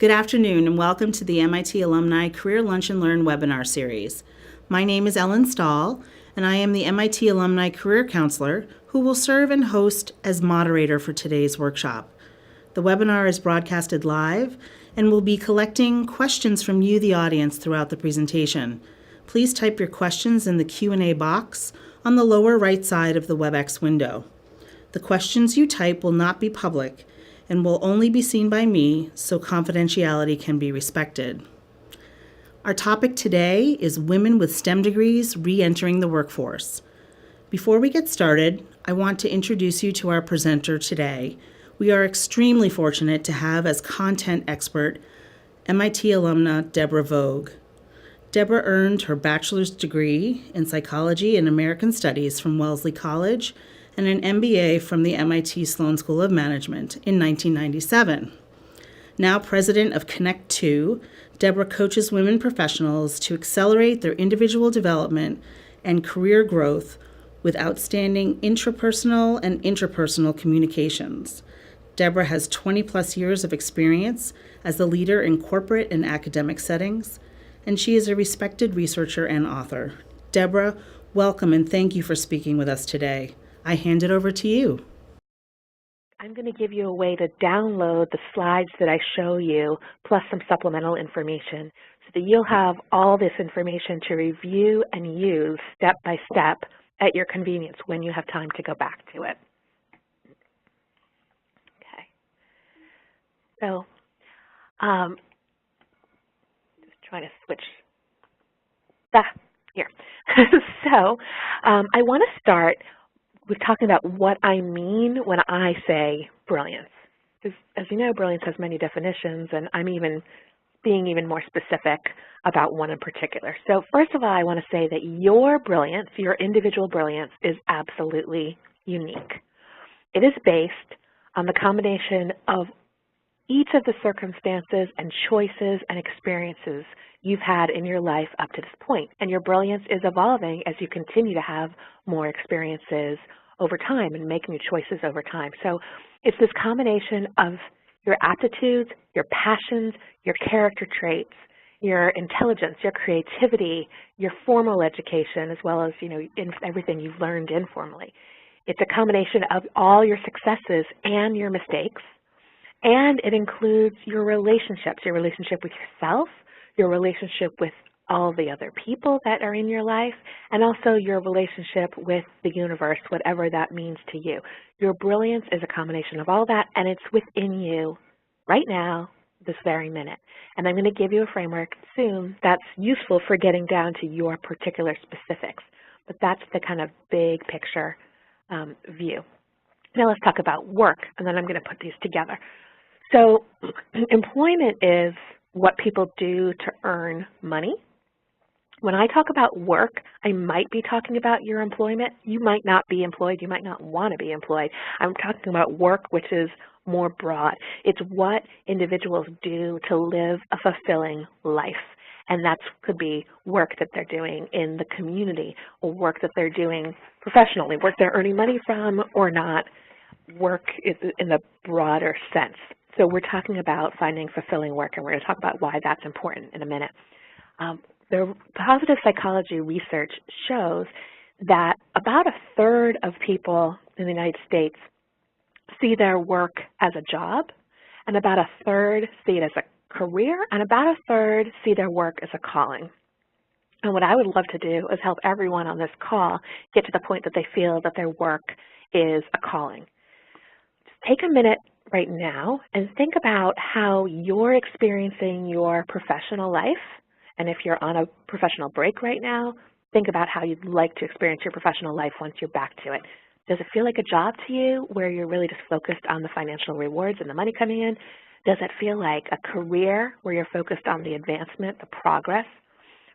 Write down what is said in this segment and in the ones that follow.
Good afternoon and welcome to the MIT Alumni Career Lunch and Learn webinar series. My name is Ellen Stahl and I am the MIT Alumni Career Counselor who will serve and host as moderator for today's workshop. The webinar is broadcasted live and will be collecting questions from you, the audience, throughout the presentation. Please type your questions in the Q&A box on the lower right side of the WebEx window. The questions you type will not be public and will only be seen by me, so confidentiality can be respected. Our topic today is women with STEM degrees re-entering the workforce. Before we get started, I want to introduce you to our presenter today. We are extremely fortunate to have as content expert MIT alumna Debra Woog. Debra earned her bachelor's degree in psychology and American studies from Wellesley College and an MBA from the MIT Sloan School of Management in 1997. Now president of Connect 2, Debra coaches women professionals to accelerate their individual development and career growth with outstanding intrapersonal and interpersonal communications. Debra has 20-plus years of experience as a leader in corporate and academic settings, and she is a respected researcher and author. Debra, welcome and thank you for speaking with us today. I hand it over to you. I'm going to give you a way to download the slides that I show you, plus some supplemental information, so that you'll have all this information to review and use step by step at your convenience when you have time to go back to it. Okay. So, just trying to switch. Here. So, I want to start with talking about what I mean when I say brilliance. Because as you know, brilliance has many definitions, and I'm being even more specific about one in particular. So first of all, I want to say that your brilliance, your individual brilliance, is absolutely unique. It is based on the combination of each of the circumstances and choices and experiences you've had in your life up to this point. And your brilliance is evolving as you continue to have more experiences over time and make new choices over time. So it's this combination of your aptitudes, your passions, your character traits, your intelligence, your creativity, your formal education, as well as, everything you've learned informally. It's a combination of all your successes and your mistakes, and it includes your relationship with yourself, your relationship with all the other people that are in your life, and also your relationship with the universe, whatever that means to you. Your brilliance is a combination of all that, and it's within you right now, this very minute. And I'm going to give you a framework soon that's useful for getting down to your particular specifics. But that's the kind of big picture view. Now let's talk about work, and then I'm going to put these together. So employment is what people do to earn money. When I talk about work, I might be talking about your employment. You might not be employed. You might not want to be employed. I'm talking about work, which is more broad. It's what individuals do to live a fulfilling life. And that could be work that they're doing in the community, or work that they're doing professionally, work they're earning money from or not. Work is in the broader sense. So we're talking about finding fulfilling work, and we're going to talk about why that's important in a minute. The positive psychology research shows that about a third of people in the United States see their work as a job, and about a third see it as a career, and about a third see their work as a calling. And what I would love to do is help everyone on this call get to the point that they feel that their work is a calling. Just take a minute right now and think about how you're experiencing your professional life. And if you're on a professional break right now, think about how you'd like to experience your professional life once you're back to it. Does it feel like a job to you where you're really just focused on the financial rewards and the money coming in? Does it feel like a career where you're focused on the advancement, the progress?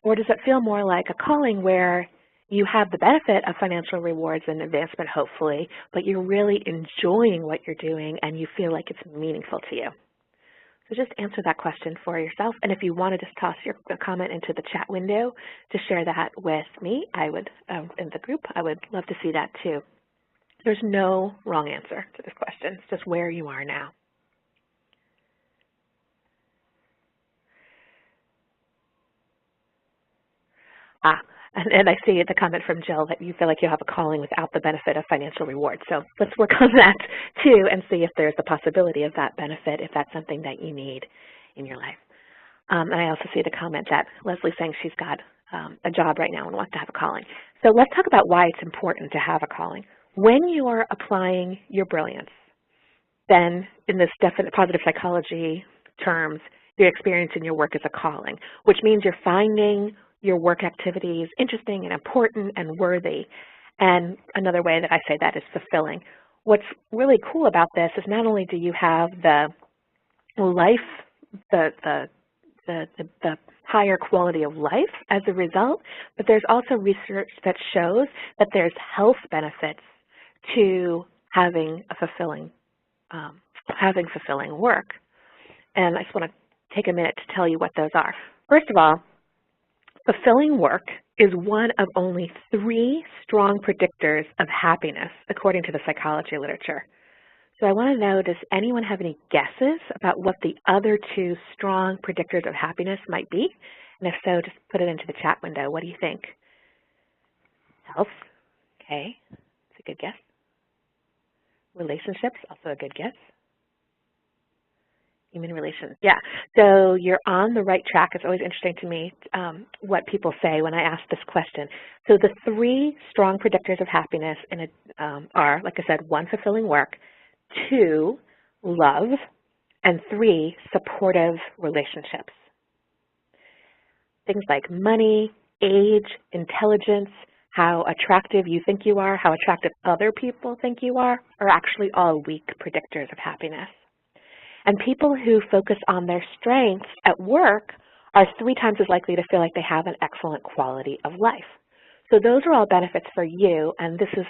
Or does it feel more like a calling where you have the benefit of financial rewards and advancement, hopefully, but you're really enjoying what you're doing and you feel like it's meaningful to you? So just answer that question for yourself. And if you want to just toss your comment into the chat window to share that with me, I would, in the group, I would love to see that too. There's no wrong answer to this question. It's just where you are now. And I see the comment from Jill that you feel like you have a calling without the benefit of financial reward. So let's work on that too and see if there's the possibility of that benefit, if that's something that you need in your life. And I also see the comment that Leslie's saying she's got a job right now and wants to have a calling. So let's talk about why it's important to have a calling. When you are applying your brilliance, then in this definite positive psychology terms, you're experiencing your work as a calling, which means you're finding your work activities interesting and important and worthy. And another way that I say that is fulfilling. What's really cool about this is not only do you have the life, the higher quality of life as a result, but there's also research that shows that there's health benefits to having a fulfilling work. And I just want to take a minute to tell you what those are. First of all, fulfilling work is one of only 3 strong predictors of happiness, according to the psychology literature. So I want to know, does anyone have any guesses about what the other 2 strong predictors of happiness might be? And if so, just put it into the chat window. What do you think? Health, okay, that's a good guess. Relationships, also a good guess. Human relations, yeah. So you're on the right track. It's always interesting to me what people say when I ask this question. So the 3 strong predictors of happiness are, like I said, 1, fulfilling work, 2, love, and 3, supportive relationships. Things like money, age, intelligence, how attractive you think you are, how attractive other people think you are actually all weak predictors of happiness. And people who focus on their strengths at work are 3 times as likely to feel like they have an excellent quality of life. So those are all benefits for you, and this is,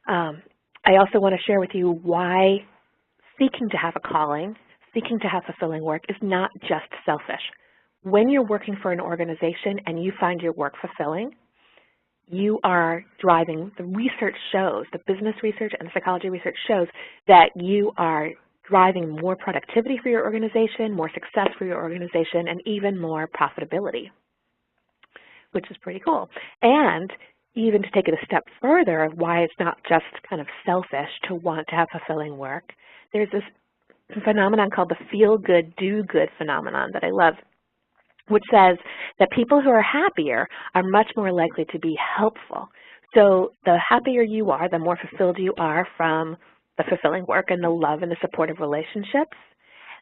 I also want to share with you why seeking to have a calling, seeking to have fulfilling work is not just selfish. When you're working for an organization and you find your work fulfilling, you are driving, the research shows, the business research and the psychology research shows that you are driving more productivity for your organization, more success for your organization, and even more profitability, which is pretty cool. And even to take it a step further of why it's not just kind of selfish to want to have fulfilling work, there's this phenomenon called the feel-good, do-good phenomenon that I love, which says that people who are happier are much more likely to be helpful. So the happier you are, the more fulfilled you are from the fulfilling work and the love and the supportive relationships,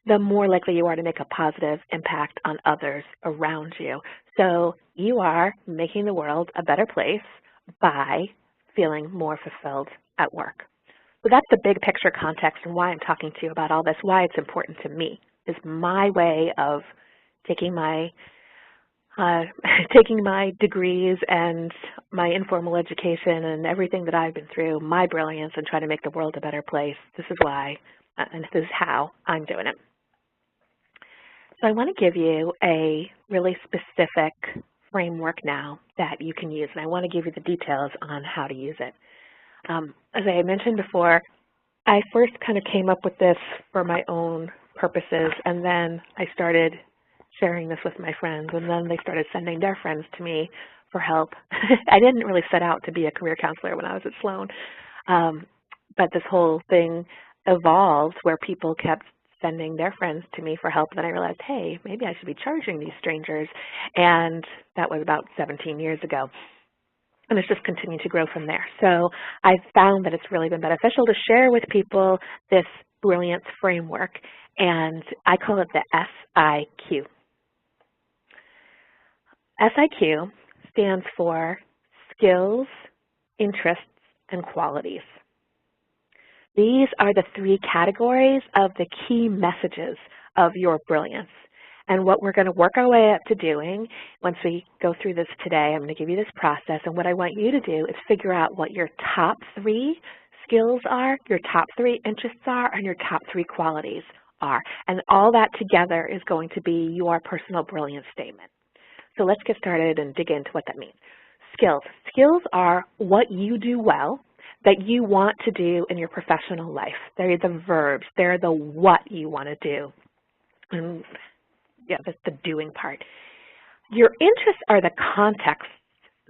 the more likely you are to make a positive impact on others around you. So you are making the world a better place by feeling more fulfilled at work. So that's the big picture context and why I'm talking to you about all this, why it's important to me, is my way of taking my degrees and my informal education and everything that I've been through, my brilliance, and trying to make the world a better place. This is why, and this is how I'm doing it. So I want to give you a really specific framework now that you can use, and I want to give you the details on how to use it. As I mentioned before, I first kind of came up with this for my own purposes, and then I started sharing this with my friends, and then they started sending their friends to me for help. I didn't really set out to be a career counselor when I was at Sloan, but this whole thing evolved where people kept sending their friends to me for help, and then I realized, hey, maybe I should be charging these strangers, and that was about 17 years ago. And it's just continued to grow from there. So I found that it's really been beneficial to share with people this brilliance framework, and I call it the SIQ. SIQ stands for skills, interests, and qualities. These are the 3 categories of the key messages of your brilliance. And what we're going to work our way up to doing, once we go through this today, I'm going to give you this process, and what I want you to do is figure out what your top 3 skills are, your top 3 interests are, and your top 3 qualities are. And all that together is going to be your personal brilliance statement. So let's get started and dig into what that means. Skills. Skills are what you do well that you want to do in your professional life. They're the verbs. They're the what you want to do. Yeah, that's the doing part. Your interests are the contexts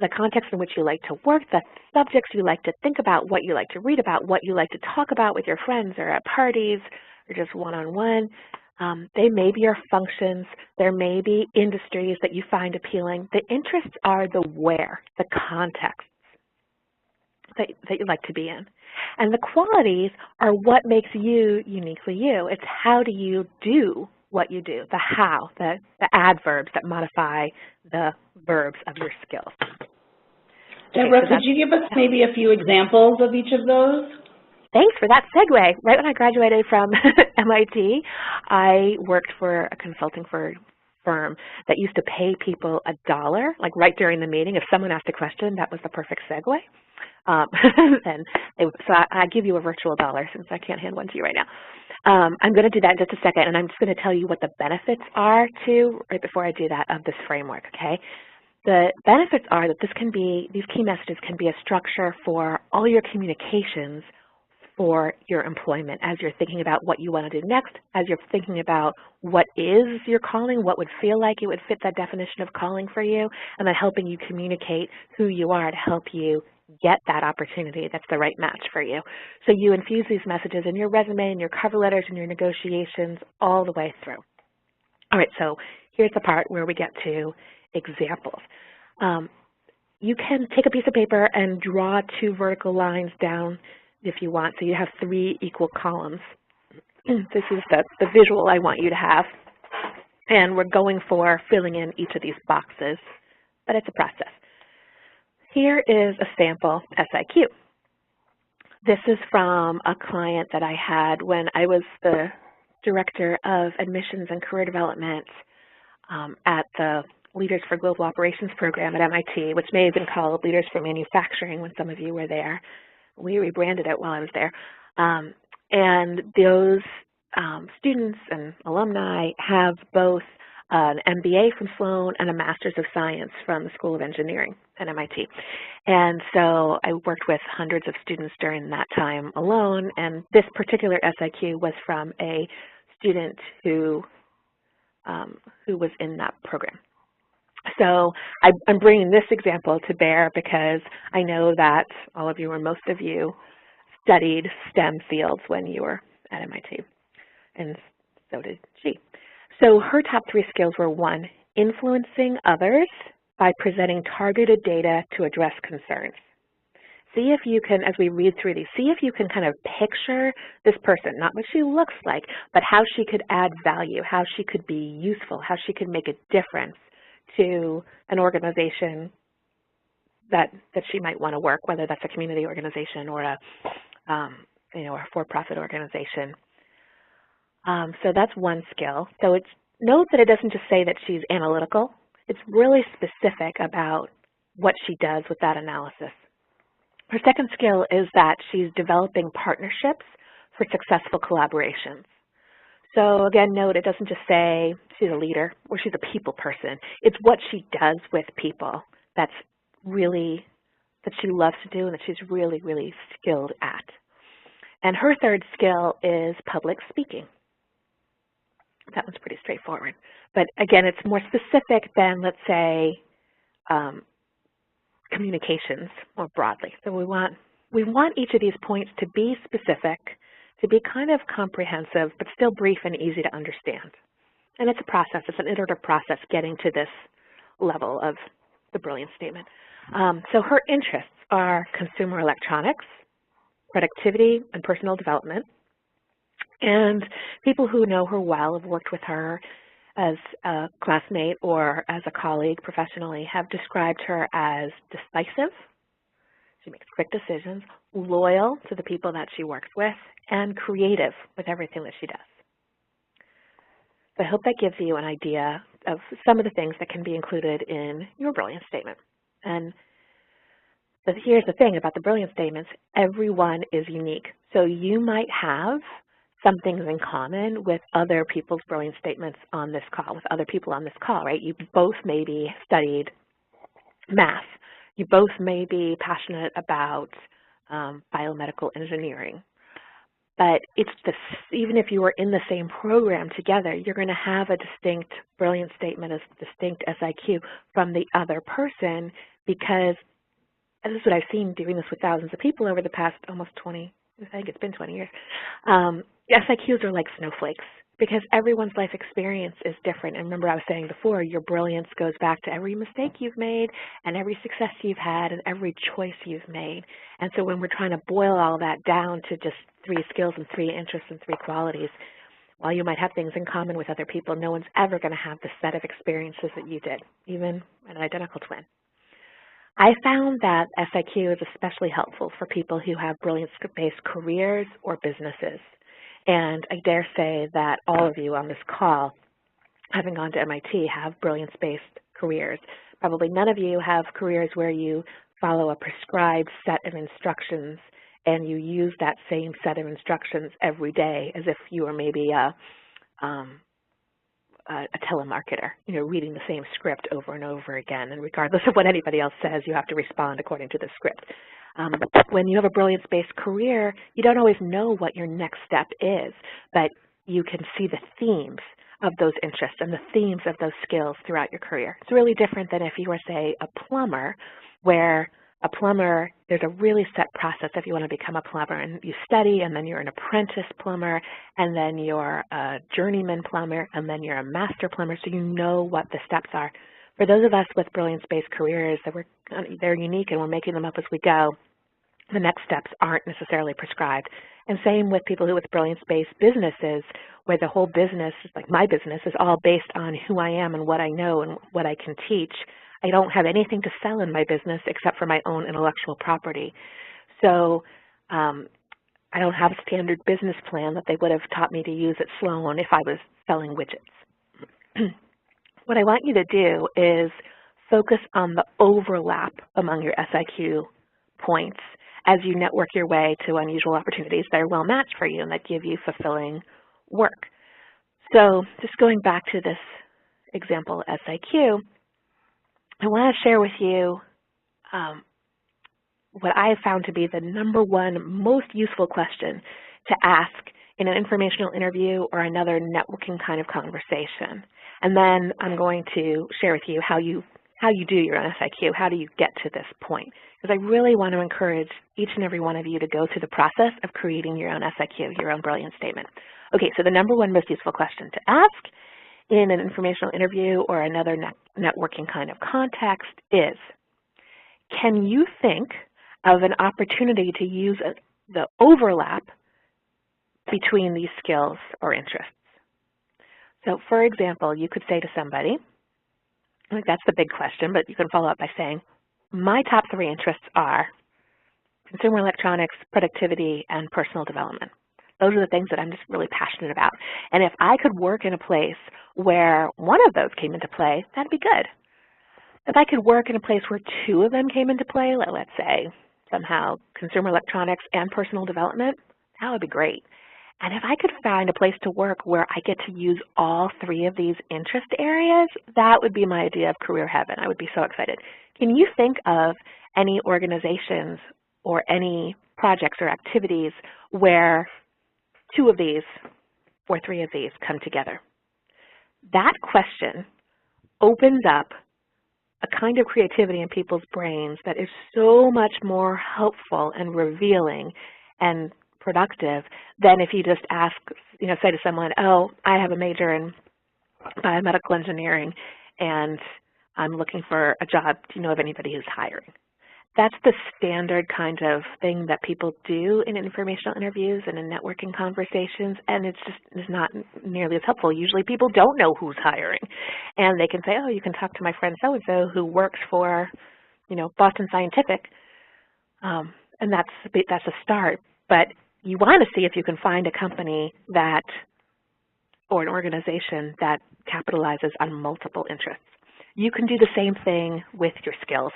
the context in which you like to work, the subjects you like to think about, what you like to read about, what you like to talk about with your friends or at parties or just one-on-one. They may be your functions. There may be industries that you find appealing. The interests are the where, the context that you like to be in. And the qualities are what makes you uniquely you. It's how do you do what you do, the how, the adverbs that modify the verbs of your skills. Deborah, could you give us maybe a few examples of each of those? Thanks for that segue. Right when I graduated from MIT, I worked for a consulting firm that used to pay people $1, like right during the meeting. If someone asked a question, that was the perfect segue. So I give you a virtual dollar since I can't hand one to you right now. I'm going to do that in just a second, and I'm just going to tell you what the benefits are too, right before I do that, of this framework, okay? The benefits are that these key messages can be a structure for all your communications for your employment as you're thinking about what you want to do next, as you're thinking about what is your calling, what would feel like it would fit that definition of calling for you, and then helping you communicate who you are to help you get that opportunity that's the right match for you. So you infuse these messages in your resume, in your cover letters, in your negotiations, all the way through. All right, so here's the part where we get to examples. You can take a piece of paper and draw 2 vertical lines down if you want, so you have 3 equal columns. This is the visual I want you to have, and we're going for filling in each of these boxes, but it's a process. Here is a sample SIQ. This is from a client that I had when I was the Director of Admissions and Career Development at the Leaders for Global Operations program at MIT, which may have been called Leaders for Manufacturing when some of you were there. We rebranded it while I was there. And those students and alumni have both an MBA from Sloan and a Master's of Science from the School of Engineering at MIT. And so I worked with hundreds of students during that time alone, and this particular SIQ was from a student who was in that program. So I'm bringing this example to bear because I know that all of you, or most of you, studied STEM fields when you were at MIT, and so did she. So her top 3 skills were 1, influencing others by presenting targeted data to address concerns. See if you can, as we read through these, see if you can kind of picture this person, not what she looks like, but how she could add value, how she could be useful, how she could make a difference to an organization that she might want to work, whether that's a community organization or a for-profit organization. So that's 1 skill. So note that it doesn't just say that she's analytical. It's really specific about what she does with that analysis. Her second skill is that she's developing partnerships for successful collaborations. So again, note it doesn't just say she's a leader or she's a people person. It's what she does with people that she loves to do and that she's really, really skilled at. And her third skill is public speaking. That one's pretty straightforward. But again, it's more specific than, let's say, communications more broadly. So we want each of these points to be specific, to be kind of comprehensive, but still brief and easy to understand. And it's a process. It's an iterative process getting to this level of the brilliance statement. So her interests are consumer electronics, productivity, and personal development. And people who know her well, have worked with her as a classmate or as a colleague professionally, have described her as decisive. She makes quick decisions, loyal to the people that she works with, and creative with everything that she does. So I hope that gives you an idea of some of the things that can be included in your brilliance statement. And here's the thing about the brilliance statements, everyone is unique. So you might have some things in common with other people's brilliance statements on this call, with other people on this call, right? You both maybe studied math. You both may be passionate about biomedical engineering. But it's even if you were in the same program together, you're going to have a distinct brilliance statement, a distinct SIQ from the other person because and this is what I've seen doing this with thousands of people over the past almost 20, I think it's been 20 years. SIQs are like snowflakes because everyone's life experience is different. And remember I was saying before, your brilliance goes back to every mistake you've made and every success you've had and every choice you've made. And so when we're trying to boil all that down to just 3 skills and 3 interests and 3 qualities, while you might have things in common with other people, no one's ever going to have the set of experiences that you did, even an identical twin. I found that SIQ is especially helpful for people who have brilliance-based careers or businesses. And I dare say that all of you on this call, having gone to MIT, have brilliance-based careers. Probably none of you have careers where you follow a prescribed set of instructions and you use that same set of instructions every day as if you were maybe a telemarketer, reading the same script over and over again, and regardless of what anybody else says, you have to respond according to the script. When you have a brilliance-based career, you don't always know what your next step is, but you can see the themes of those interests and the themes of those skills throughout your career. It's really different than if you were, say, a plumber, where a plumber, there's a really set process if you want to become a plumber, and you study, and then you're an apprentice plumber, and then you're a journeyman plumber, and then you're a master plumber, so you know what the steps are. For those of us with brilliance-based careers, they're unique and we're making them up as we go. The next steps aren't necessarily prescribed. And same with people who with brilliance-based businesses, where the whole business, like my business, is all based on who I am and what I know and what I can teach. I don't have anything to sell in my business except for my own intellectual property. So I don't have a standard business plan that they would have taught me to use at Sloan if I was selling widgets. What I want you to do is focus on the overlap among your SIQ points as you network your way to unusual opportunities that are well matched for you and that give you fulfilling work. So just going back to this example SIQ, I want to share with you what I have found to be the #1 most useful question to ask in an informational interview or another networking kind of conversation. And then I'm going to share with you how you do your own SIQ, how do you get to this point. Because I really want to encourage each and every one of you to go through the process of creating your own SIQ, your own brilliance statement. Okay, so the #1 most useful question to ask in an informational interview or another networking kind of context is, can you think of an opportunity to use the overlap between these skills or interests? So for example, you could say to somebody, I think that's the big question, but you can follow up by saying, my top 3 interests are consumer electronics, productivity, and personal development. Those are the things that I'm just really passionate about. And if I could work in a place where one of those came into play, that'd be good. If I could work in a place where 2 of them came into play, let's say somehow consumer electronics and personal development, that would be great. And if I could find a place to work where I get to use all 3 of these interest areas, that would be my idea of career heaven. I would be so excited. Can you think of any organizations or any projects or activities where 2 of these or 3 of these come together? That question opens up a kind of creativity in people's brains that is so much more helpful and revealing and productive than if you just ask, say to someone, oh, I have a major in biomedical engineering and I'm looking for a job. Do you know of anybody who's hiring? That's the standard kind of thing that people do in informational interviews and in networking conversations, and it's not nearly as helpful. Usually people don't know who's hiring, and they can say, oh, you can talk to my friend so-and-so who works for, Boston Scientific, and that's a start. But you want to see if you can find a company or an organization that capitalizes on multiple interests. You can do the same thing with your skills.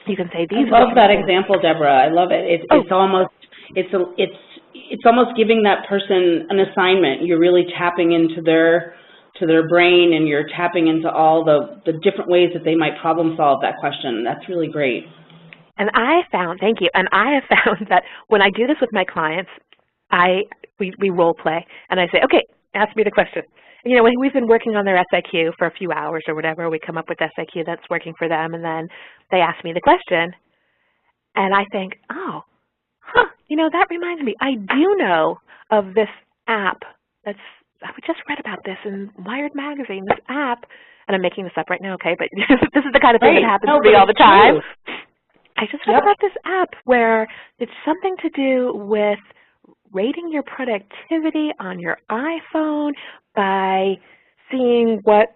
You can say these. I love that example, Deborah. I love it. It's almost giving that person an assignment. You're really tapping into their brain, and you're tapping into all the different ways that they might problem solve that question. That's really great. And I found, thank you, and I have found that when I do this with my clients, we role play, and I say, okay, ask me the question. you know, we've been working on their SIQ for a few hours or whatever. We come up with SIQ that's working for them, and then they ask me the question, and I think, oh, you know, that reminds me, I do know of this app I just read about this in Wired magazine, this app, and I'm making this up right now, okay, but this is the kind of thing that happens to me all the time. I just read about this app where it's something to do with rating your productivity on your iPhone by seeing what,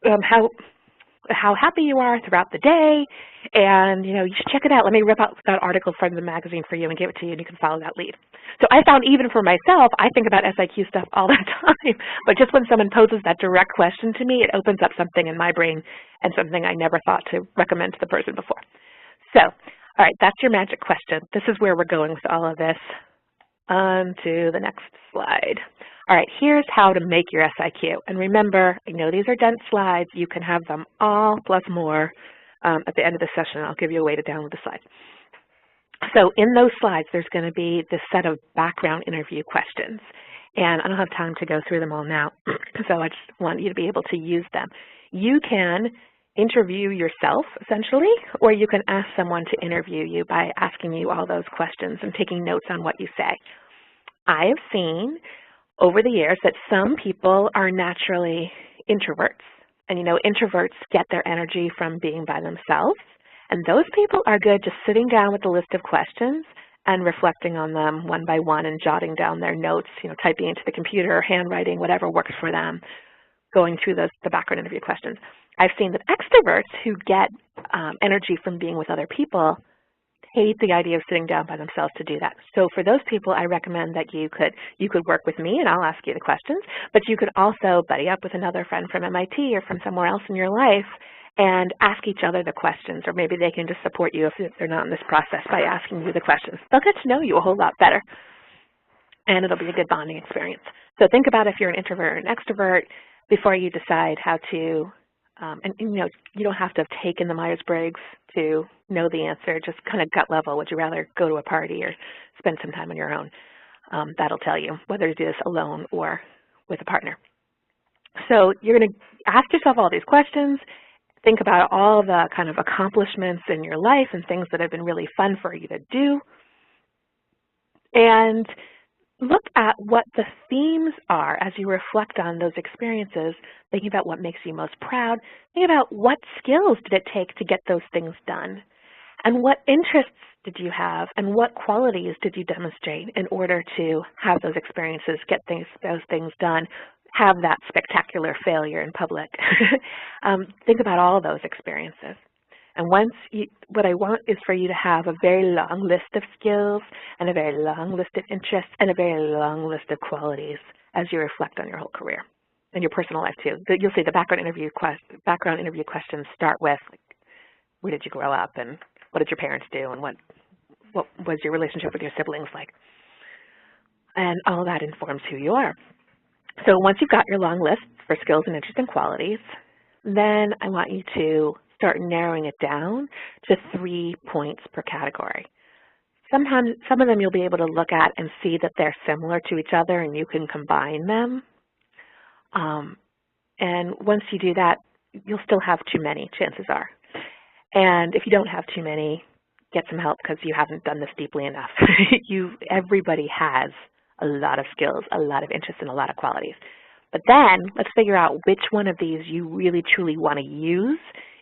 how happy you are throughout the day, and, you know, you should check it out. Let me rip out that article from the magazine for you and give it to you, and you can follow that lead. So I found even for myself, I think about SIQ stuff all the time, but just when someone poses that direct question to me, it opens up something in my brain and something I never thought to recommend to the person before. So, all right, that's your magic question. This is where we're going with all of this. On to the next slide. All right, here's how to make your SIQ. And remember, I know these are dense slides. You can have them all plus more at the end of the session. I'll give you a way to download the slides. So in those slides, there's going to be this set of background interview questions. And I don't have time to go through them all now, so I just want you to be able to use them. You can interview yourself, essentially, or you can ask someone to interview you by asking you all those questions and taking notes on what you say. I have seen over the years that some people are naturally introverts. And, you know, introverts get their energy from being by themselves. And those people are good just sitting down with a list of questions and reflecting on them one by one and jotting down their notes, you know, typing into the computer, handwriting, whatever works for them, going through the background interview questions. I've seen that extroverts who get energy from being with other people hate the idea of sitting down by themselves to do that. So for those people, I recommend that you could work with me and I'll ask you the questions, but you could also buddy up with another friend from MIT or from somewhere else in your life and ask each other the questions, or maybe they can just support you if they're not in this process by asking you the questions. They'll get to know you a whole lot better, and it'll be a good bonding experience. So think about if you're an introvert or an extrovert before you decide how to, and you know, you don't have to have taken the Myers-Briggs to know the answer, just kind of gut level. Would you rather go to a party or spend some time on your own? That'll tell you whether to do this alone or with a partner. So you're going to ask yourself all these questions. Think about all the kind of accomplishments in your life and things that have been really fun for you to do. And look at what the themes are as you reflect on those experiences, thinking about what makes you most proud, think about what skills did it take to get those things done, and what interests did you have, and what qualities did you demonstrate in order to have those experiences, get those things done, have that spectacular failure in public. Think about all those experiences. And what I want is for you to have a very long list of skills and a very long list of interests and a very long list of qualities as you reflect on your whole career and your personal life too. You'll see the background interview questions start with, like, where did you grow up and what did your parents do and what was your relationship with your siblings like? And all that informs who you are. So once you've got your long list for skills and interests and qualities, then I want you to start narrowing it down to 3 points per category. Sometimes, some of them you'll be able to look at and see that they're similar to each other and you can combine them. And once you do that, you'll still have too many, chances are. And if you don't have too many, get some help because you haven't done this deeply enough. Everybody has a lot of skills, a lot of interests, and a lot of qualities. But then let's figure out which one of these you really truly want to use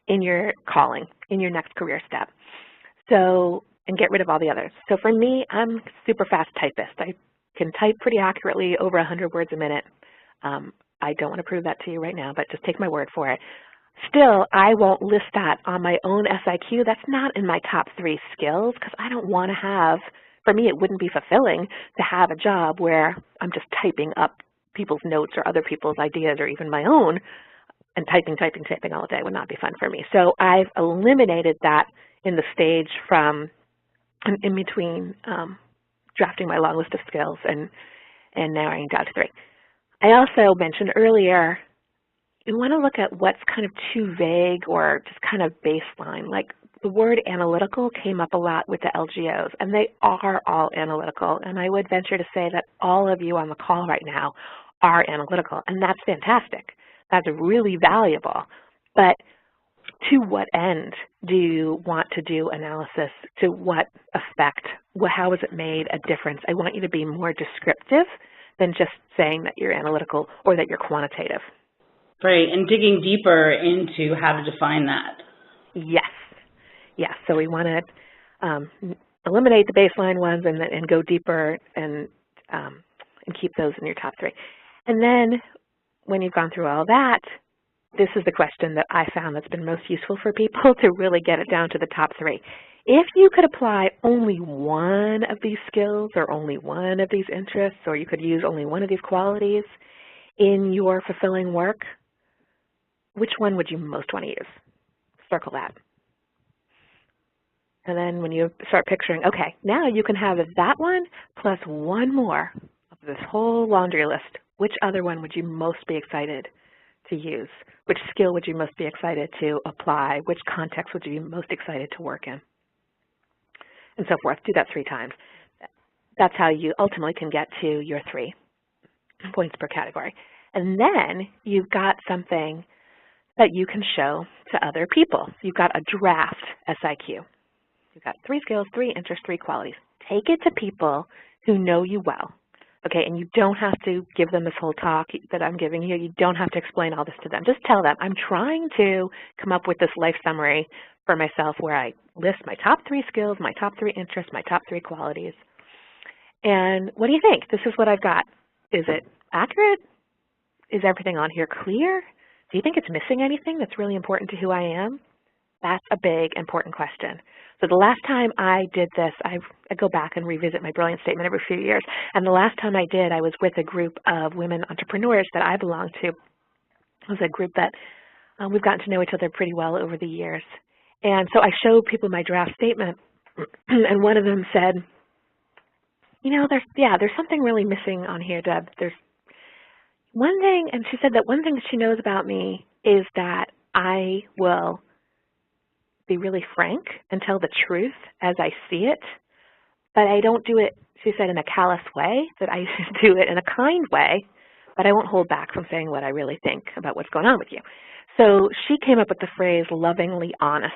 in your calling, in your next career step. So, and get rid of all the others. So for me, I'm a super fast typist. I can type pretty accurately over 100 words a minute. I don't want to prove that to you right now, but just take my word for it. Still, I won't list that on my own SIQ. That's not in my top 3 skills because I don't want to have, for me, it wouldn't be fulfilling to have a job where I'm just typing up people's notes or other people's ideas or even my own, and typing all day would not be fun for me. So I've eliminated that in the stage from in between drafting my long list of skills and narrowing down to 3. I also mentioned earlier, you want to look at what's kind of too vague or just kind of baseline. Like the word analytical came up a lot with the LGOs, and they are all analytical. And I would venture to say that all of you on the call right now are analytical, and that's fantastic. That's really valuable. But to what end do you want to do analysis? To what effect? How has it made a difference? I want you to be more descriptive than just saying that you're analytical or that you're quantitative. Right, and digging deeper into how to define that. Yes. Yes, so we want to eliminate the baseline ones and go deeper and keep those in your top 3. And then when you've gone through all that, this is the question that I found that's been most useful for people to really get it down to the top 3. If you could apply only one of these skills or only one of these interests, or you could use only one of these qualities in your fulfilling work, which one would you most want to use? Circle that. And then when you start picturing, okay, now you can have that one plus one more of this whole laundry list. Which other one would you most be excited to use? Which skill would you most be excited to apply? Which context would you be most excited to work in? And so forth. Do that 3 times. That's how you ultimately can get to your 3 points per category. And then you've got something that you can show to other people. You've got a draft SIQ. You've got 3 skills, 3 interests, 3 qualities. Take it to people who know you well. Okay, and you don't have to give them this whole talk that I'm giving you. You don't have to explain all this to them. Just tell them, I'm trying to come up with this life summary for myself where I list my top 3 skills, my top 3 interests, my top 3 qualities. And what do you think? This is what I've got. Is it accurate? Is everything on here clear? Do you think it's missing anything that's really important to who I am? That's a big, important question. So the last time I did this, I go back and revisit my Brilliance Statement every few years, and the last time I did, I was with a group of women entrepreneurs that I belong to. It was a group that we've gotten to know each other pretty well over the years. And so I showed people my draft statement, and one of them said, you know, there's something really missing on here, Deb. There's one thing, and she said that one thing that she knows about me is that I will be really frank and tell the truth as I see it, but I don't do it, she said, in a callous way, that I do it in a kind way, but I won't hold back from saying what I really think about what's going on with you. So she came up with the phrase lovingly honest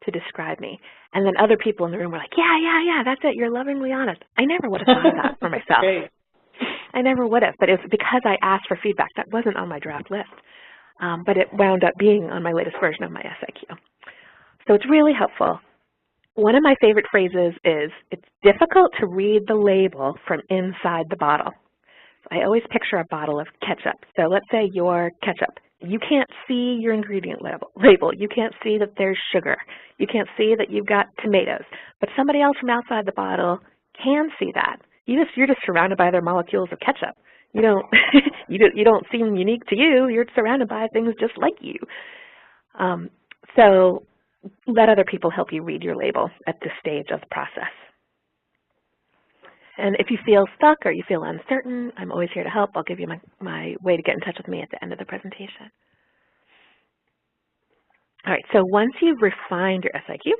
to describe me. And then other people in the room were like, yeah, that's it, you're lovingly honest. I never would have thought of that for myself. Great. I never would have, but it was because I asked for feedback. That wasn't on my draft list, but it wound up being on my latest version of my SIQ. So it's really helpful. One of my favorite phrases is, it's difficult to read the label from inside the bottle. So I always picture a bottle of ketchup. So let's say your ketchup. You can't see your ingredient label. You can't see that there's sugar. You can't see that you've got tomatoes. But somebody else from outside the bottle can see that. You're just surrounded by their molecules of ketchup. You don't you don't seem unique to you. You're surrounded by things just like you. So let other people help you read your label at this stage of the process. And if you feel stuck or you feel uncertain, I'm always here to help. I'll give you my way to get in touch with me at the end of the presentation. All right, so once you've refined your SIQ,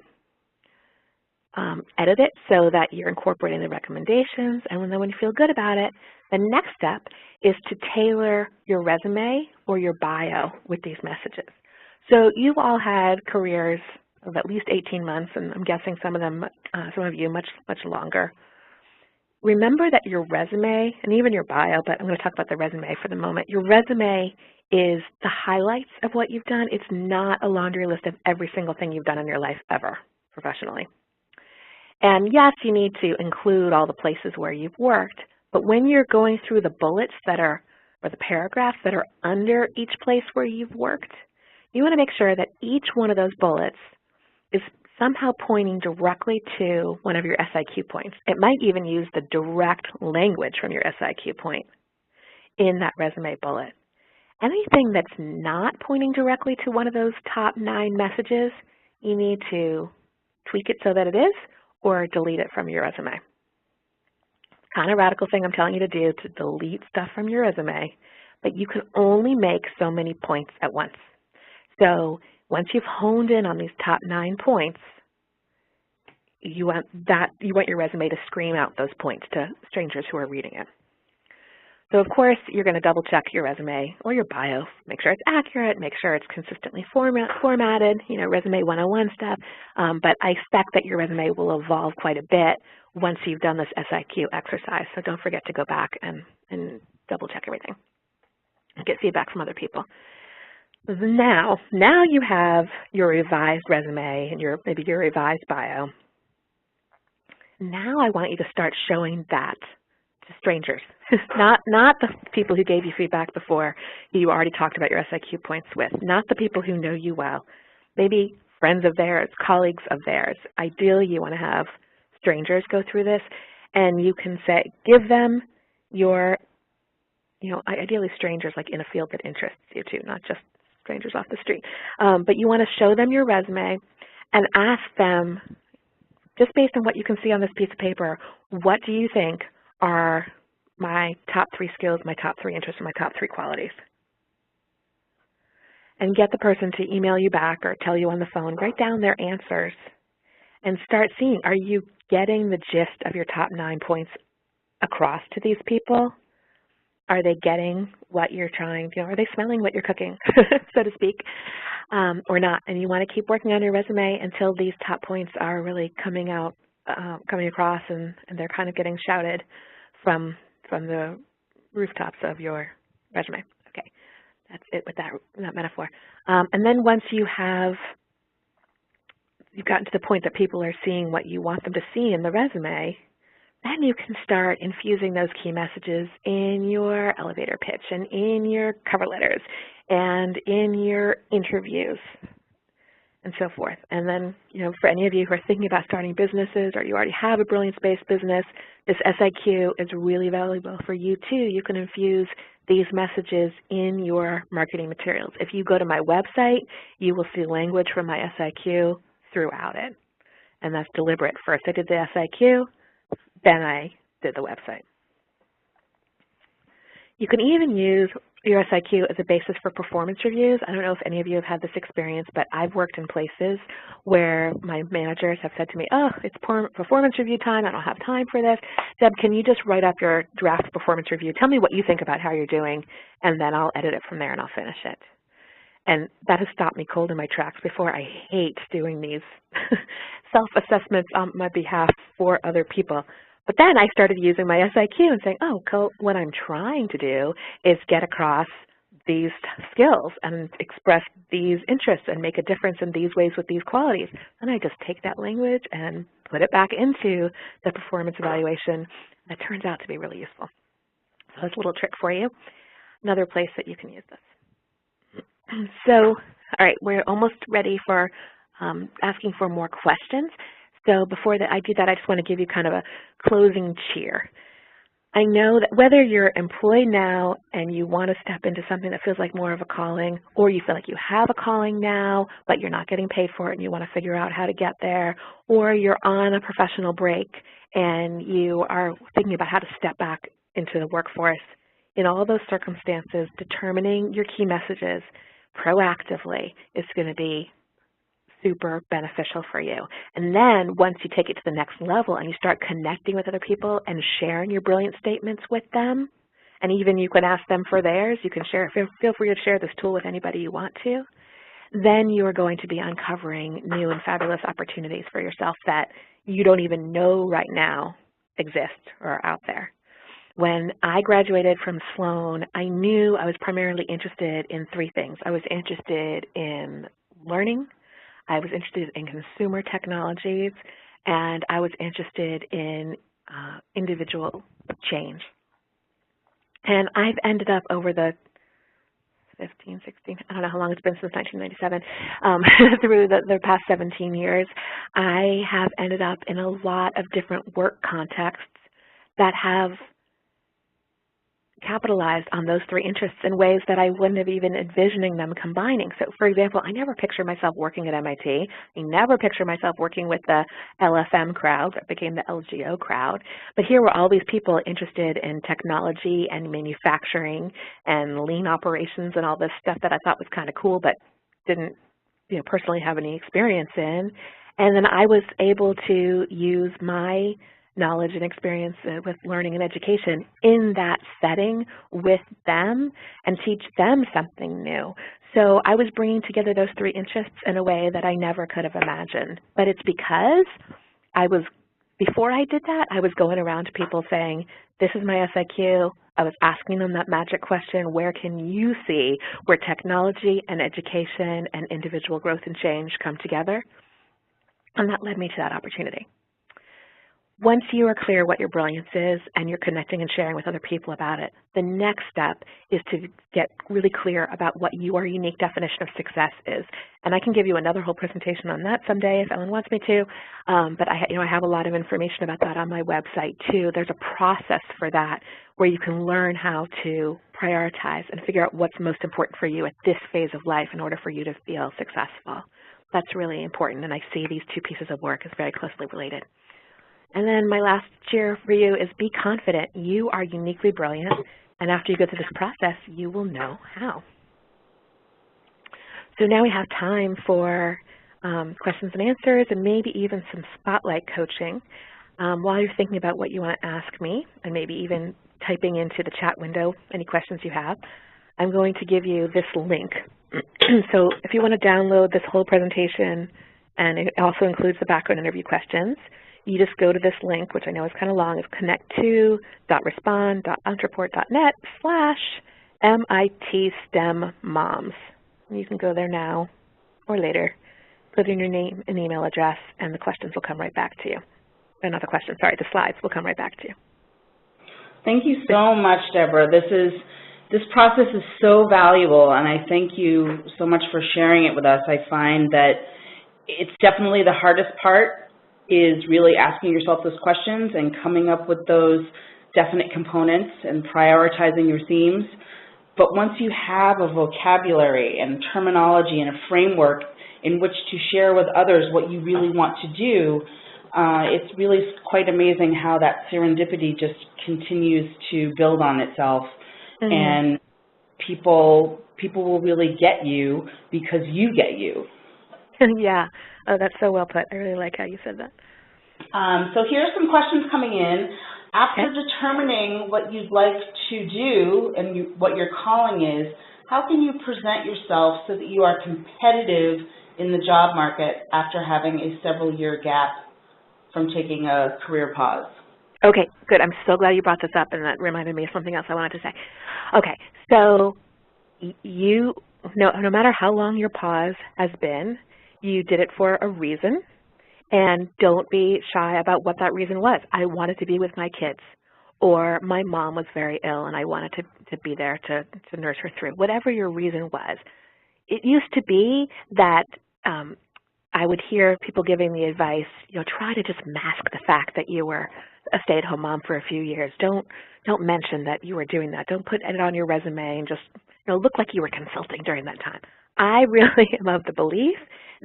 edit it so that you're incorporating the recommendations, and then when you feel good about it, the next step is to tailor your resume or your bio with these messages. So you've all had careers of at least 18 months, and I'm guessing some of you much longer. Remember that your resume, and even your bio, but I'm going to talk about the resume for the moment. Your resume is the highlights of what you've done. It's not a laundry list of every single thing you've done in your life ever professionally. And yes, you need to include all the places where you've worked, but when you're going through the bullets or the paragraphs that are under each place where you've worked, you want to make sure that each one of those bullets is somehow pointing directly to one of your SIQ points. It might even use the direct language from your SIQ point in that resume bullet. Anything that's not pointing directly to one of those top 9 messages, you need to tweak it so that it is, or delete it from your resume. Kind of radical thing I'm telling you to do, to delete stuff from your resume, but you can only make so many points at once. So once you've honed in on these top 9 points, you want your resume to scream out those points to strangers who are reading it. So of course, you're going to double check your resume or your bio, make sure it's accurate, make sure it's consistently formatted, resume 101 stuff. But I expect that your resume will evolve quite a bit once you've done this SIQ exercise. So don't forget to go back and double check everything and get feedback from other people. Now you have your revised resume and maybe your revised bio. Now I want you to start showing that to strangers, not the people who gave you feedback before, who you already talked about your SIQ points with, not the people who know you well, maybe friends of theirs, colleagues of theirs. Ideally, you want to have strangers go through this, and you can say, give them your, ideally strangers like in a field that interests you too, not just strangers off the street. But you want to show them your resume and ask them, just based on what you can see on this piece of paper, what do you think are my top 3 skills, my top 3 interests, and my top 3 qualities? And get the person to email you back or tell you on the phone, write down their answers and start seeing, are you getting the gist of your top 9 points across to these people? Are they getting what you're trying to, are they smelling what you're cooking, so to speak, or not? And you want to keep working on your resume until these top points are really coming across and they're kind of getting shouted from the rooftops of your resume. Okay, that's it with that metaphor. And then once you've gotten to the point that people are seeing what you want them to see in the resume, then you can start infusing those key messages in your elevator pitch and in your cover letters and in your interviews and so forth. And then, for any of you who are thinking about starting businesses or you already have a brilliance-based business, this SIQ is really valuable for you too. You can infuse these messages in your marketing materials. If you go to my website, you will see language from my SIQ throughout it. And that's deliberate. First I did the SIQ, then I did the website. You can even use your SIQ as a basis for performance reviews. I don't know if any of you have had this experience, but I've worked in places where my managers have said to me, oh, it's performance review time, I don't have time for this. Deb, can you just write up your draft performance review? Tell me what you think about how you're doing, and then I'll edit it from there and I'll finish it. And that has stopped me cold in my tracks before. I hate doing these self-assessments on my behalf for other people. But then I started using my SIQ and saying, oh, what I'm trying to do is get across these skills and express these interests and make a difference in these ways with these qualities. And I just take that language and put it back into the performance evaluation. That turns out to be really useful. So that's a little trick for you. Another place that you can use this. So, all right, we're almost ready for asking for more questions. So before I do that, I just want to give you kind of a closing cheer. I know that whether you're employed now and you want to step into something that feels like more of a calling, or you feel like you have a calling now, but you're not getting paid for it and you want to figure out how to get there, or you're on a professional break and you are thinking about how to step back into the workforce, in all those circumstances, determining your key messages proactively is going to be super beneficial for you. And then once you take it to the next level and you start connecting with other people and sharing your brilliant statements with them, and even you can ask them for theirs, you can share, feel free to share this tool with anybody you want to, then you are going to be uncovering new and fabulous opportunities for yourself that you don't even know right now exist or are out there. When I graduated from Sloan, I knew I was primarily interested in 3 things. I was interested in learning, I was interested in consumer technologies, and I was interested in individual change. And I've ended up over the 15, 16, I don't know how long it's been since 1997, through the past 17 years, I have ended up in a lot of different work contexts that have capitalized on those 3 interests in ways that I wouldn't have even envisioning them combining. So, for example, I never picture myself working at MIT. I never picture myself working with the LFM crowd that became the LGO crowd. But here were all these people interested in technology and manufacturing and lean operations and all this stuff that I thought was kind of cool, but didn't, personally have any experience in. And then I was able to use my knowledge and experience with learning and education in that setting with them and teach them something new. So I was bringing together those three interests in a way that I never could have imagined. But it's because before I did that, I was going around to people saying, this is my SIQ. I was asking them that magic question, where can you see where technology and education and individual growth and change come together? And that led me to that opportunity. Once you are clear what your brilliance is and you're connecting and sharing with other people about it, the next step is to get really clear about what your unique definition of success is. And I can give you another whole presentation on that someday if Ellen wants me to, but I have a lot of information about that on my website too. There's a process for that where you can learn how to prioritize and figure out what's most important for you at this phase of life in order for you to feel successful. That's really important, and I see these two pieces of work as very closely related. And then my last cheer for you is be confident. You are uniquely brilliant, and after you go through this process, you will know how. So now we have time for questions and answers and maybe even some spotlight coaching. While you're thinking about what you want to ask me and maybe even typing into the chat window any questions you have, I'm going to give you this link. So if you want to download this whole presentation, and it also includes the background interview questions, you just go to this link, which I know is kind of long. It's connect2.respond.entreport.net/MIT-STEM-MOMS. You can go there now or later, put in your name and email address, and the questions will come right back to you. Not the questions, sorry, the slides will come right back to you. Thank you so much, Deborah. This process is so valuable, and I thank you so much for sharing it with us. I find that it's definitely the hardest part is really asking yourself those questions and coming up with those definite components and prioritizing your themes. But once you have a vocabulary and terminology and a framework in which to share with others what you really want to do, it's really quite amazing how that serendipity just continues to build on itself. Mm-hmm. And people will really get you because you get you. Yeah. Oh, that's so well put. I really like how you said that. So here are some questions coming in. After determining what you'd like to do and what your calling is, how can you present yourself so that you are competitive in the job market after having a several-year gap from taking a career pause? Okay, good. I'm so glad you brought this up, and that reminded me of something else I wanted to say. Okay, so no matter how long your pause has been, you did it for a reason, and don't be shy about what that reason was. I wanted to be with my kids, or my mom was very ill and I wanted to be there to nurse her through. Whatever your reason was. It used to be that I would hear people giving the advice, try to just mask the fact that you were a stay-at-home mom for a few years. Don't mention that you were doing that. Don't put it on your resume and just look like you were consulting during that time. I really am of the belief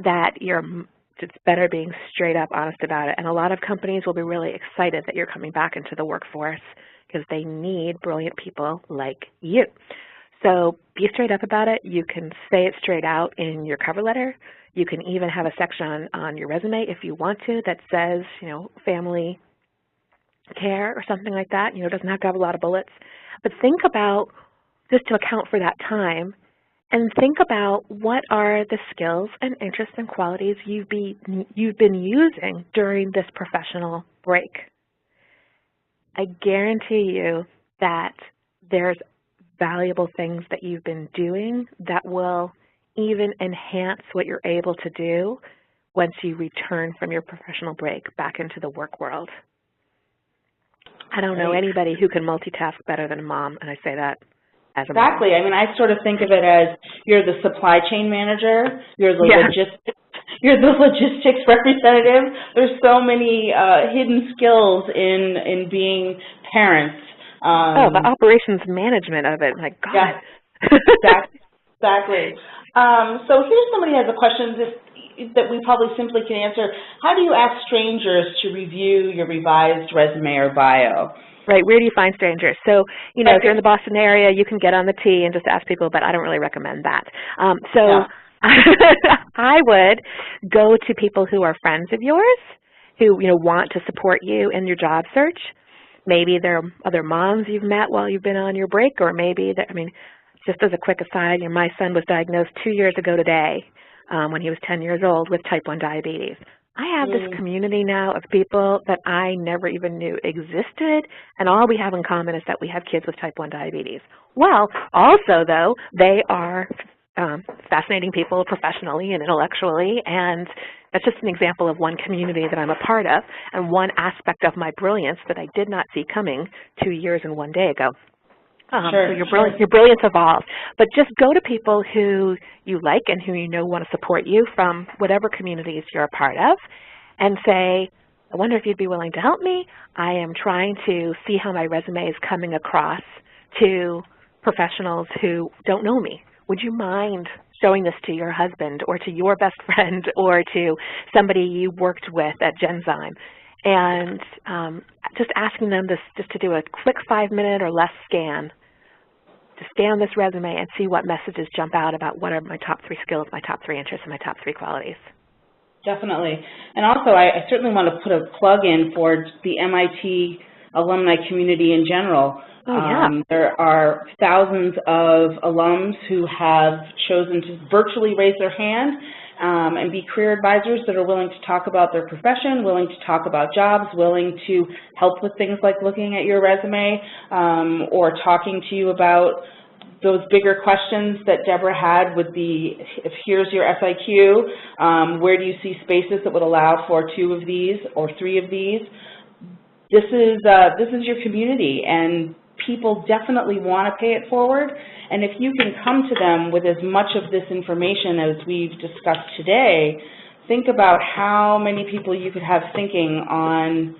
that it's better being straight up honest about it. And a lot of companies will be really excited that you're coming back into the workforce because they need brilliant people like you. So be straight up about it. You can say it straight out in your cover letter. You can even have a section on your resume if you want to that says, family care or something like that. It doesn't have to have a lot of bullets. But think about, just to account for that time, and think about what are the skills and interests and qualities you've been using during this professional break. I guarantee you that there's valuable things that you've been doing that will even enhance what you're able to do once you return from your professional break back into the work world. I don't know anybody who can multitask better than a mom, and I say that as a mom. Exactly. I mean, I sort of think of it as you're the supply chain manager, you're the logistics representative. There's so many hidden skills in being parents. The operations management of it, my God. Yeah, exactly. So here's somebody who has a question that we probably simply can answer. How do you ask strangers to review your revised resume or bio? Right, where do you find strangers? So, if you're in the Boston area, you can get on the T and just ask people, but I don't really recommend that. I would go to people who are friends of yours who, want to support you in your job search. Maybe there are other moms you've met while you've been on your break, or maybe, just as a quick aside, my son was diagnosed 2 years ago today when he was 10 years old with type 1 diabetes. I have this community now of people that I never even knew existed, and all we have in common is that we have kids with type 1 diabetes. Well, also, though, they are fascinating people professionally and intellectually, and that's just an example of one community that I'm a part of and one aspect of my brilliance that I did not see coming 2 years and 1 day ago. So your brilliance evolves. But just go to people who you like and who want to support you from whatever communities you're a part of and say, I wonder if you'd be willing to help me. I am trying to see how my resume is coming across to professionals who don't know me. Would you mind showing this to your husband or to your best friend or to somebody you worked with at Genzyme? And just asking them just to do a quick 5-minute or less scan, to scan this resume and see what messages jump out about what are my top 3 skills, my top 3 interests, and my top 3 qualities. Definitely. And also, I certainly want to put a plug in for the MIT alumni community in general. There are thousands of alums who have chosen to virtually raise their hand and be career advisors that are willing to talk about their profession, willing to talk about jobs, willing to help with things like looking at your resume or talking to you about those bigger questions that Debra had with if here's your SIQ, where do you see spaces that would allow for 2 of these or 3 of these? This is your community, and people definitely want to pay it forward. And if you can come to them with as much of this information as we've discussed today, think about how many people you could have thinking on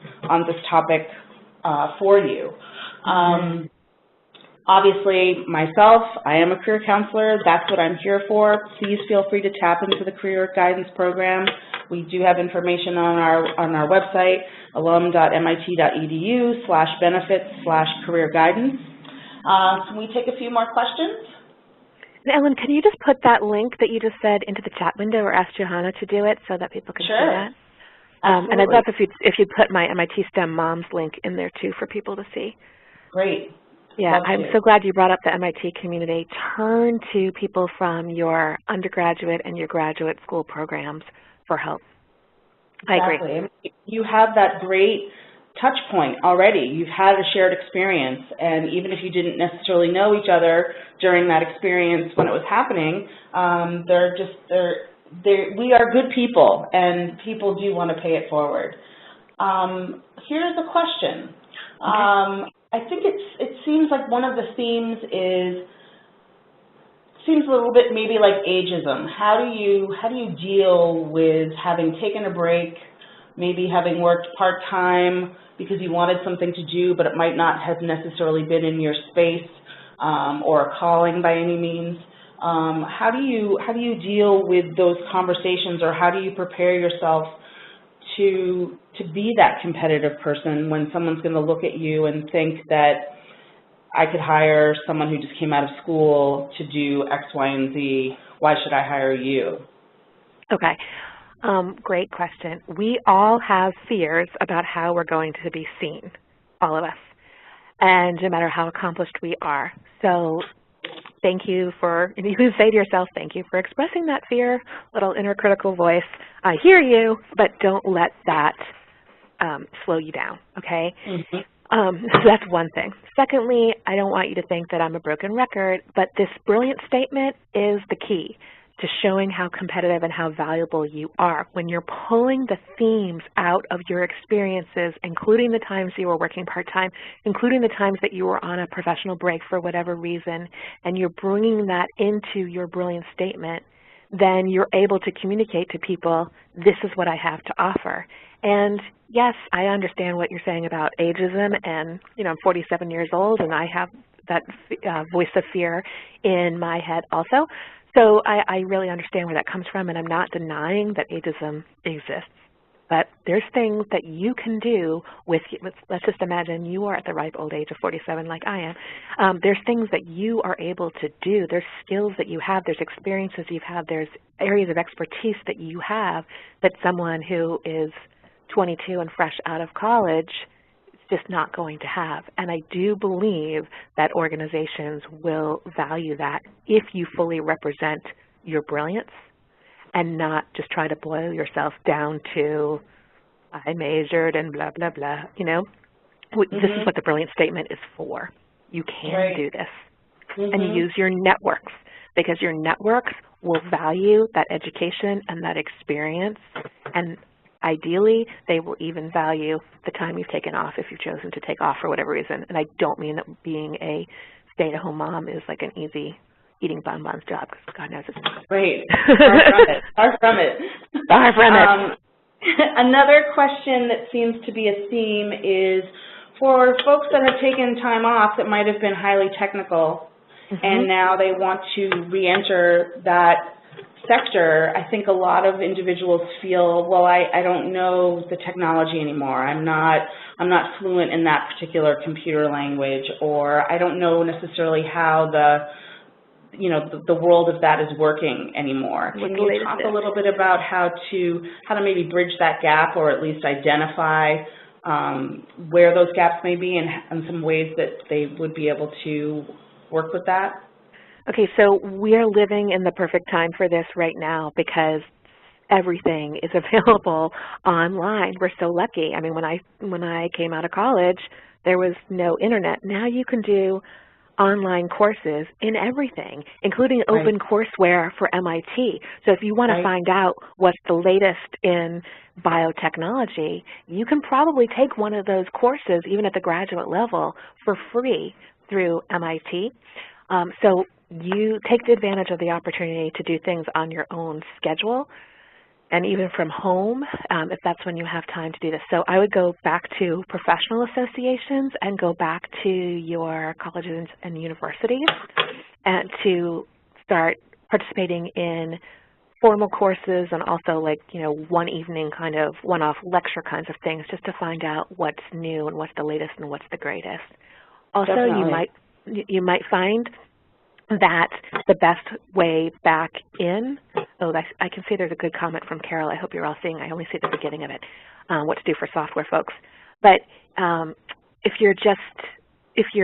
this topic for you. Obviously, myself, I am a career counselor. That's what I'm here for. Please feel free to tap into the Career Guidance Program. We do have information on our website, alum.mit.edu/benefits/career guidance. Can we take a few more questions? And Ellen, can you just put that link that you just said into the chat window or ask Johanna to do it so that people can see that? And I'd love if you'd put my MIT STEM Moms link in there too for people to see. Great. Yeah, I'm so glad you brought up the MIT community. Turn to people from your undergraduate and your graduate school programs for help. Exactly. I agree. You have that great touch point already. You've had a shared experience, and even if you didn't necessarily know each other during that experience when it was happening, we are good people, and people do want to pay it forward. Here's a question. Okay. I think it seems like one of the themes seems a little bit maybe like ageism. How do you deal with having taken a break, maybe having worked part-time because you wanted something to do, but it might not have necessarily been in your space or a calling by any means? How do you deal with those conversations, or how do you prepare yourself to be that competitive person when someone's going to look at you and think that I could hire someone who just came out of school to do X, Y, and Z. Why should I hire you? Okay. Great question. We all have fears about how we're going to be seen, all of us, and no matter how accomplished we are. So thank you you can say to yourself, thank you for expressing that fear, little inner critical voice. I hear you, but don't let that slow you down, okay? Mm-hmm. So that's one thing. Secondly, I don't want you to think that I'm a broken record, but this brilliant statement is the key to showing how competitive and how valuable you are. When you're pulling the themes out of your experiences, including the times you were working part-time, including the times that you were on a professional break for whatever reason, and you're bringing that into your brilliant statement, then you're able to communicate to people, this is what I have to offer. And yes, I understand what you're saying about ageism, and I'm 47 years old and I have that voice of fear in my head also. So I really understand where that comes from, and I'm not denying that ageism exists. But there's things that you can do with let's just imagine you are at the ripe old age of 47 like I am. There's things that you are able to do. There's skills that you have. There's experiences you've had. There's areas of expertise that you have that someone who is 22 and fresh out of college is just not going to have. And I do believe that organizations will value that if you fully represent your brilliance and not just try to boil yourself down to, I majored and blah, blah, blah. You know, this is what the brilliance statement is for. You can do this. And you use your networks, because your networks will value that education and that experience, and ideally they will even value the time you've taken off if you've chosen to take off for whatever reason. And I don't mean that being a stay-at-home mom is like an easy eating bonbons job, because God knows it's not. Right. Far from it. Far from it. Another question that seems to be a theme is for folks that have taken time off that might have been highly technical, and now they want to re-enter that sector. I think a lot of individuals feel, well, I don't know the technology anymore. I'm not fluent in that particular computer language, or I don't know necessarily how the world of that is working anymore. Can you talk a little bit about how to maybe bridge that gap, or at least identify where those gaps may be, and some ways that they would be able to work with that? Okay, so we're living in the perfect time for this right now, because everything is available online. We're so lucky. I mean, when I came out of college, there was no internet. Now you can do online courses in everything, including open courseware for MIT. So if you want to find out what's the latest in biotechnology, you can probably take one of those courses, even at the graduate level, for free through MIT. So you take the advantage of the opportunity to do things on your own schedule, and even from home, if that's when you have time to do this. So I would go back to professional associations and go back to your colleges and universities, and to start participating in formal courses, and also, like, you know, one evening kind of one-off lecture kinds of things, just to find out what's new and what's the latest and what's the greatest. Also, you might find that the best way back in, I can see there's a good comment from Carol. I hope you're all seeing. I only see the beginning of it, what to do for software folks. But if you're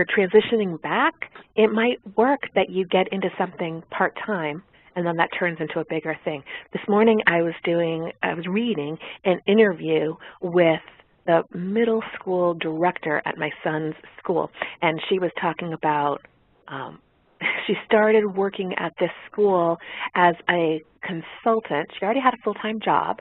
transitioning back, it might work that you get into something part-time, and then that turns into a bigger thing. This morning I was reading an interview with the middle school director at my son's school, and she was talking about she started working at this school as a consultant. She already had a full-time job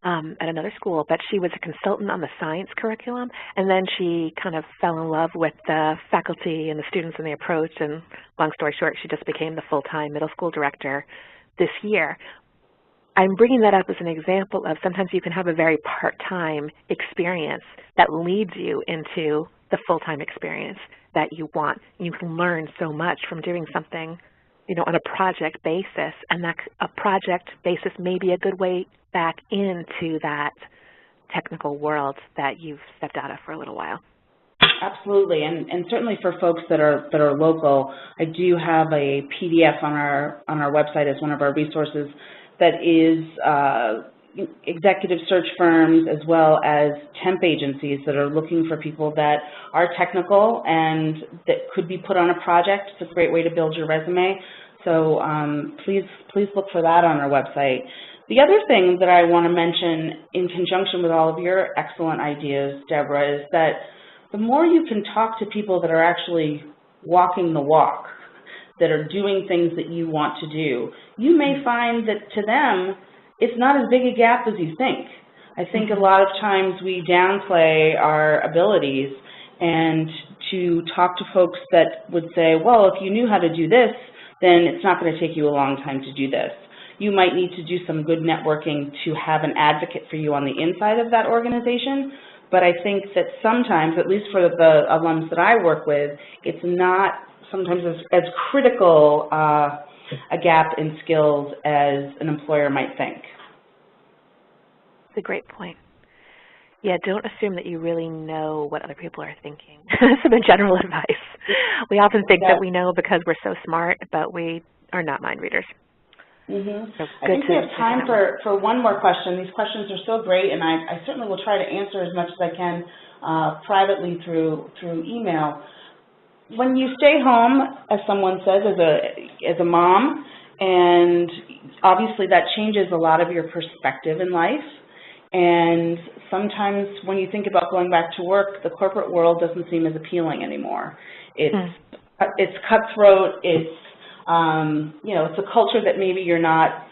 at another school, but she was a consultant on the science curriculum, and then she kind of fell in love with the faculty and the students and the approach, and long story short, she just became the full-time middle school director this year. I'm bringing that up as an example of sometimes you can have a very part-time experience that leads you into the full-time experience that you want. You can learn so much from doing something, you know, on a project basis, and that a project basis may be a good way back into that technical world that you've stepped out of for a little while. Absolutely, and certainly for folks that are local, I do have a PDF on our website as one of our resources that is executive search firms as well as temp agencies that are looking for people that are technical and that could be put on a project. It's a great way to build your resume. So please look for that on our website. The other thing that I want to mention in conjunction with all of your excellent ideas, Debra, is that the more you can talk to people that are actually walking the walk, that are doing things that you want to do, you may find that to them, it's not as big a gap as you think. I think a lot of times we downplay our abilities, and to talk to folks that would say, well, if you knew how to do this, then it's not going to take you a long time to do this. You might need to do some good networking to have an advocate for you on the inside of that organization, but I think that sometimes, at least for the alums that I work with, it's not sometimes as critical a gap in skills as an employer might think. That's a great point. Yeah, don't assume that you really know what other people are thinking. That's the general advice. We often think that we know because we're so smart, but we are not mind readers. So I think we have time for one more question. These questions are so great, and I certainly will try to answer as much as I can privately through email. When you stay home, as someone says, as a mom, and obviously that changes a lot of your perspective in life. And sometimes when you think about going back to work, the corporate world doesn't seem as appealing anymore. It's cutthroat. It's you know, it's a culture that maybe you're not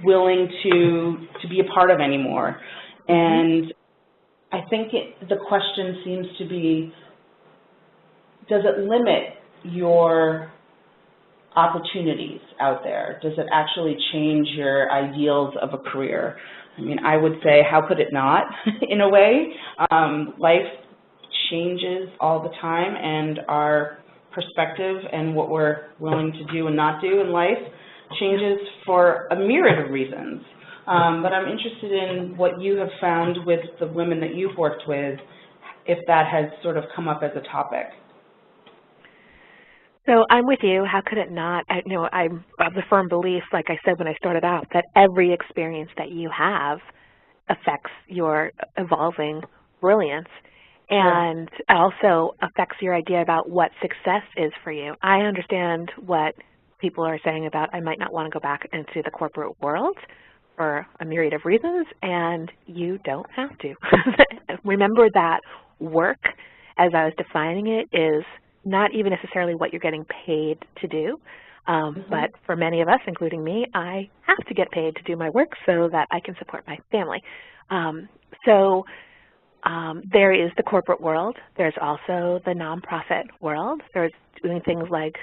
willing to be a part of anymore. And I think the question seems to be, does it limit your opportunities out there? Does it actually change your ideals of a career? I mean, I would say, how could it not, in a way? Life changes all the time, and our perspective and what we're willing to do and not do in life changes for a myriad of reasons. But I'm interested in what you have found with the women that you've worked with, if that has sort of come up as a topic. So I'm with you. How could it not? I'm of the firm belief, like I said when I started out, that every experience that you have affects your evolving brilliance, and also affects your idea about what success is for you. I understand what people are saying about, I might not want to go back into the corporate world for a myriad of reasons, and you don't have to. Remember that work, as I was defining it, is not even necessarily what you're getting paid to do, but for many of us, including me, I have to get paid to do my work so that I can support my family. There is the corporate world. There's also the nonprofit world. There's doing things like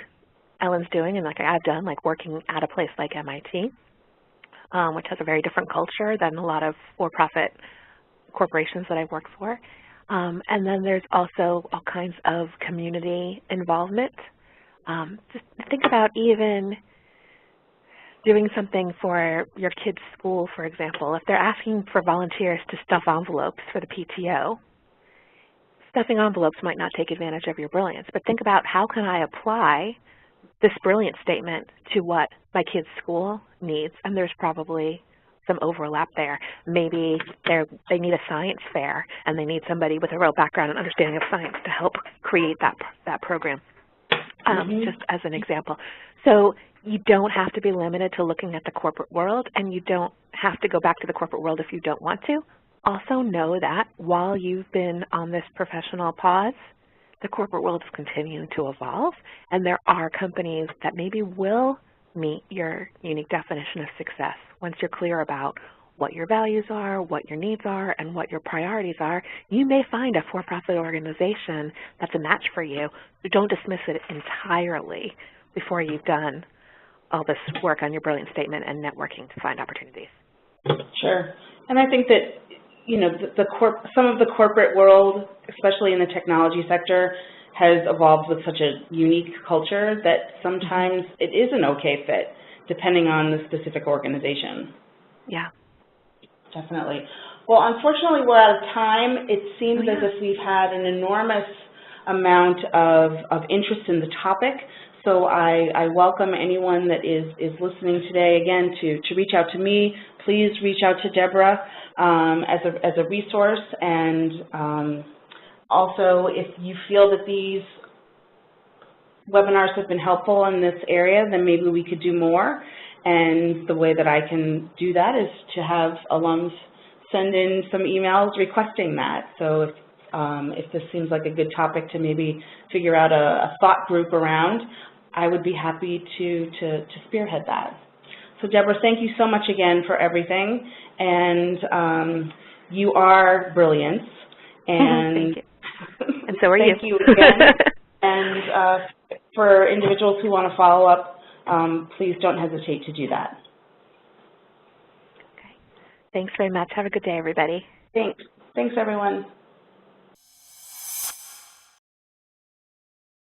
Ellen's doing and like I've done, like working at a place like MIT, which has a very different culture than a lot of for-profit corporations that I've worked for. And then there's also all kinds of community involvement. Just think about even doing something for your kids' school, for example. If they're asking for volunteers to stuff envelopes for the PTO, stuffing envelopes might not take advantage of your brilliance, but think about, how can I apply this brilliance statement to what my kids' school needs? And there's probably some overlap there. Maybe they need a science fair, and they need somebody with a real background and understanding of science to help create that program, just as an example. So you don't have to be limited to looking at the corporate world, and you don't have to go back to the corporate world if you don't want to. Also know that while you've been on this professional pause, the corporate world is continuing to evolve, and there are companies that maybe will meet your unique definition of success once you're clear about what your values are, what your needs are, and what your priorities are. You may find a for-profit organization that's a match for you, so don't dismiss it entirely before you've done all this work on your brilliant statement and networking to find opportunities. Sure. And I think that, you know, some of the corporate world, especially in the technology sector, has evolved with such a unique culture that sometimes it is an okay fit, depending on the specific organization. Yeah. Definitely. Well, unfortunately, we're out of time. It seems as if we've had an enormous amount of interest in the topic. So I welcome anyone that is listening today, again, to reach out to me. Please reach out to Debra as a resource. And also, if you feel that these webinars have been helpful in this area, then maybe we could do more. And the way that I can do that is to have alums send in some emails requesting that. So if this seems like a good topic to maybe figure out a thought group around, I would be happy to spearhead that. So Debra, thank you so much again for everything. And you are brilliant. And thank you. And so are you. Thank you again. And for individuals who want to follow up, please don't hesitate to do that. Okay. Thanks very much. Have a good day, everybody. Thanks. Thanks, everyone.